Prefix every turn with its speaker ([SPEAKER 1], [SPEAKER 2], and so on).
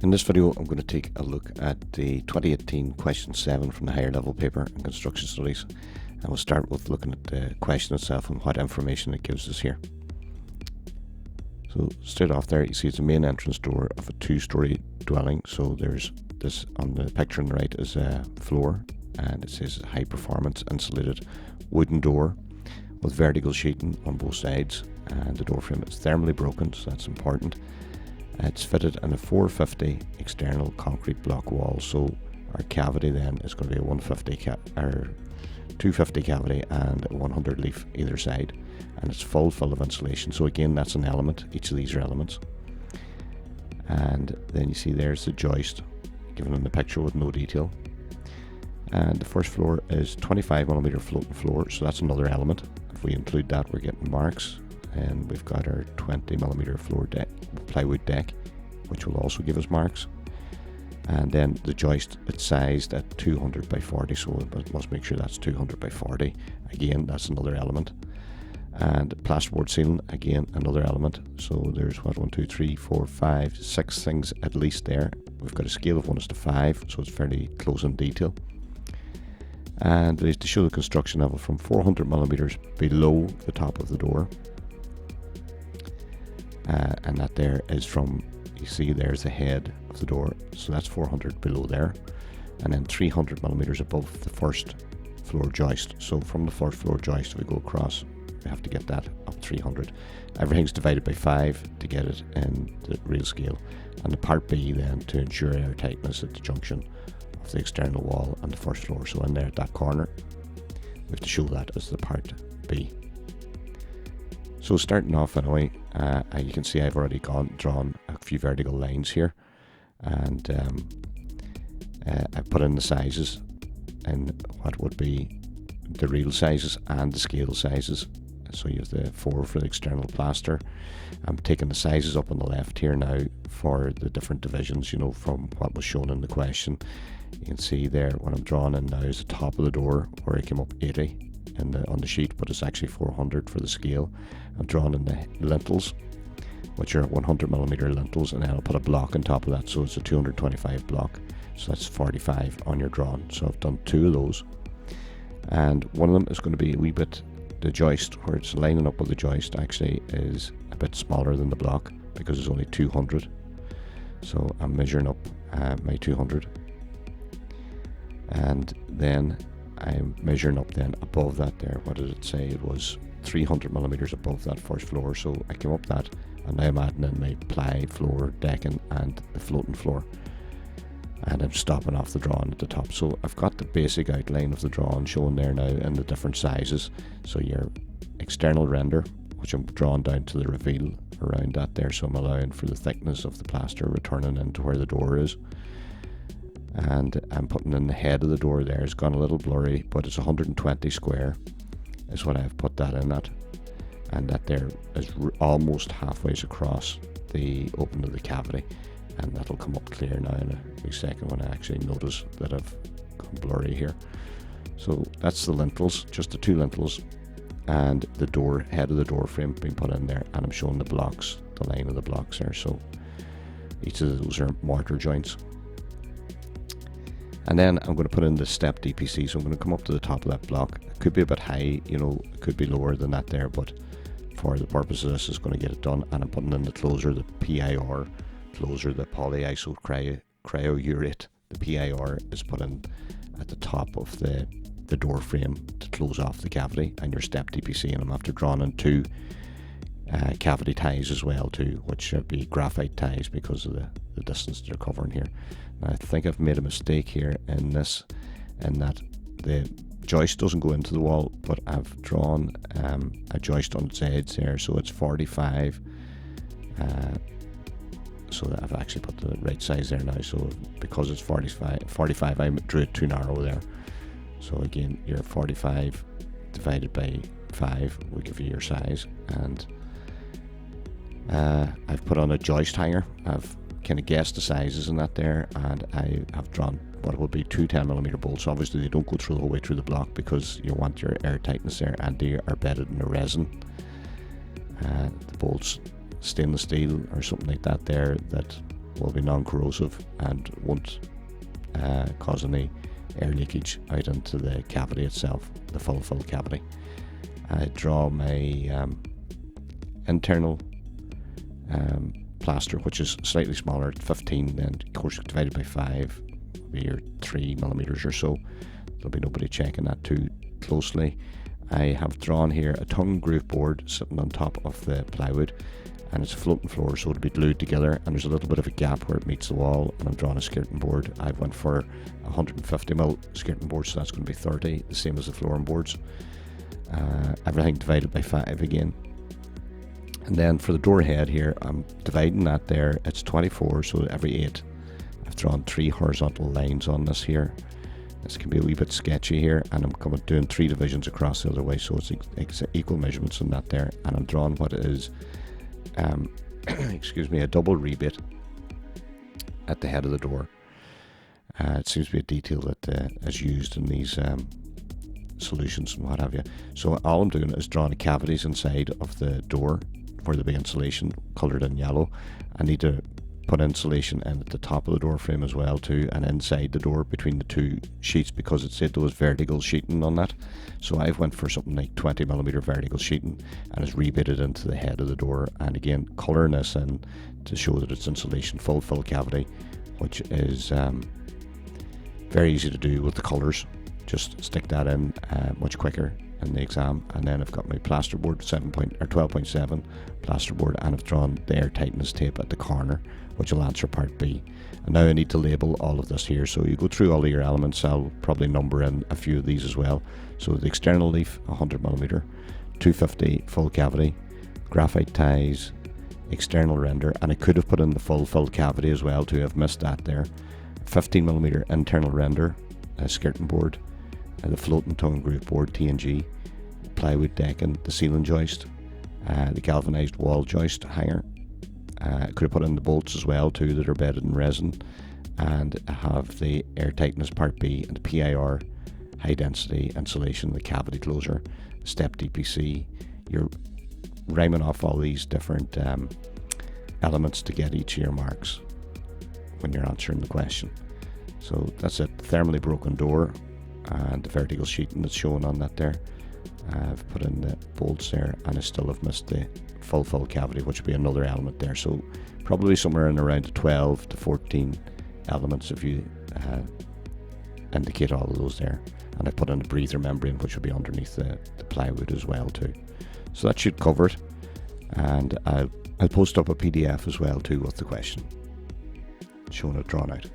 [SPEAKER 1] In this video, I'm going to take a look at the 2018 question 7 from the higher level paper in construction studies, and we'll start with looking at the question itself and what information it gives us here. So straight off there, you see it's the main entrance door of a 2-story dwelling. So there's this on the picture on the right is a floor, and it says high performance insulated wooden door with vertical sheeting on both sides, and the door frame is thermally broken, so that's important. It's fitted in a 450 external concrete block wall, so our cavity then is going to be a 250 cavity and a 100 leaf either side, and it's full of insulation. So again, that's an element. Each of these are elements. And then you see there's the joist given in the picture with no detail. And the first floor is 25mm floating floor, so that's another element. If we include that, we're getting marks. And we've got our 20mm floor deck, plywood deck, which will also give us marks. And then the joist, it's sized at 200 by 40, so it must make sure that's 200 by 40. Again, that's another element. And plasterboard ceiling, again, another element. So there's 1, 2, 3, 4, 5, 6 things at least there. We've got a scale of 1:5, so it's fairly close in detail. And to show the construction level from 400mm below the top of the door. And that there is from, you see there's the head of the door, so that's 400 below there, and then 300mm above the first floor joist. So from the first floor joist, we go across, we have to get that up 300. Everything's divided by 5 to get it in the real scale, and the part B then to ensure air tightness at the junction of the external wall and the first floor. So in there at that corner, we have to show that as the part B. So starting off anyway, you can see I've already drawn a few vertical lines here, and I put in the sizes and what would be the real sizes and the scale sizes. So you have the 4 for the external plaster. I'm taking the sizes up on the left here now for the different divisions, you know, from what was shown in the question. You can see there what I'm drawing in now is the top of the door where I came up 80 on the sheet, but it's actually 400 for the scale. I'm drawing in the lintels, which are 100mm lintels, and then I'll put a block on top of that, so it's a 225 block, so that's 45 on your drawing. So I've done 2 of those, and one of them is going to be a wee bit, the joist where it's lining up with the joist actually is a bit smaller than the block because it's only 200. So I'm measuring up my 200, and then I'm measuring up then above that there. What did it say? It was 300mm above that first floor. So I came up that, and now I'm adding in my ply floor decking and the floating floor, and I'm stopping off the drawing at the top. So I've got the basic outline of the drawing shown there now in the different sizes. So your external render, which I'm drawing down to the reveal around that there, so I'm allowing for the thickness of the plaster returning into where the door is. And I'm putting in the head of the door there. It's gone a little blurry, but it's 120 square is what I've put that in at, and that there is almost halfway across the opening of the cavity, and that'll come up clear now in a wee second when I actually notice that I've gone blurry here. So that's the lintels, just the 2 lintels, and the door head of the door frame being put in there, and I'm showing the blocks, the line of the blocks there. So each of those are mortar joints. And then I'm going to put in the step DPC, so I'm going to come up to the top of that block. It could be a bit high, you know, it could be lower than that there, but for the purpose of this, it's going to get it done. And I'm putting in the closer, the PIR closer, the polyisocriourate. The PIR is put in at the top of the door frame to close off the cavity, and your step DPC. And I'm after drawing in 2 cavity ties as well too, which should be graphite ties because of the distance they're covering here. Now I think I've made a mistake here in this, in that the joist doesn't go into the wall, but I've drawn a joist on its edge there, so it's 45. So that I've actually put the right size there now. So because it's 45, I drew it too narrow there. So again, your 45 divided by 5 will give you your size, and I've put on a joist hanger. I've kind of guessed the sizes in that there, and I have drawn what will be 2 10mm bolts. Obviously they don't go through the whole way through the block because you want your air tightness there, and they are bedded in a resin. The bolts, stainless steel or something like that there, that will be non-corrosive and won't cause any air leakage out into the cavity itself, the full cavity. I draw my internal plaster, which is slightly smaller, 15, and of course divided by 5 will be your 3mm or so. There'll be nobody checking that too closely. I have drawn here a tongue groove board sitting on top of the plywood, and it's a floating floor, so it'll be glued together, and there's a little bit of a gap where it meets the wall, and I'm drawing a skirting board. I went for 150mm skirting board, so that's going to be 30, the same as the flooring boards. Everything divided by 5 again. And then for the door head here, I'm dividing that there, it's 24, so every 8 I've drawn 3 horizontal lines on this here. This can be a wee bit sketchy here, and I'm doing 3 divisions across the other way, so it's equal measurements on that there, and I'm drawing what is excuse me, a double rebate at the head of the door. It seems to be a detail that is used in these solutions and what have you. So all I'm doing is drawing the cavities inside of the door where there'll be insulation coloured in yellow. I need to put insulation in at the top of the door frame as well too, and inside the door between the 2 sheets, because it said there was vertical sheeting on that. So I've went for something like 20mm vertical sheeting, and it's rebated into the head of the door, and again colouring this in to show that it's insulation full cavity, which is very easy to do with the colours. Just stick that in much quicker in the exam. And then I've got my plasterboard, 12.7 plasterboard, and I've drawn the air tightness tape at the corner, which will answer part B. And now I need to label all of this here. So you go through all of your elements. I'll probably number in a few of these as well. So the external leaf, 100mm, 250 full cavity, graphite ties, external render, and I could have put in the full cavity as well too. I've missed that there. 15mm internal render, skirting board, the floating tongue groove board, TNG, plywood decking, the ceiling joist, the galvanized wall joist hanger. Could have put in the bolts as well too that are bedded in resin, and I have the air tightness part B and the PIR high density insulation, the cavity closer, step DPC. You're rhyming off all these different elements to get each of your marks when you're answering the question. So that's it, thermally broken door and the vertical sheeting that's shown on that there. I've put in the bolts there, and I still have missed the full cavity, which would be another element there. So probably somewhere in around 12 to 14 elements if you indicate all of those there. And I put in a breather membrane, which will be underneath the plywood as well too. So that should cover it, and I'll post up a PDF as well too with the question showing it drawn out.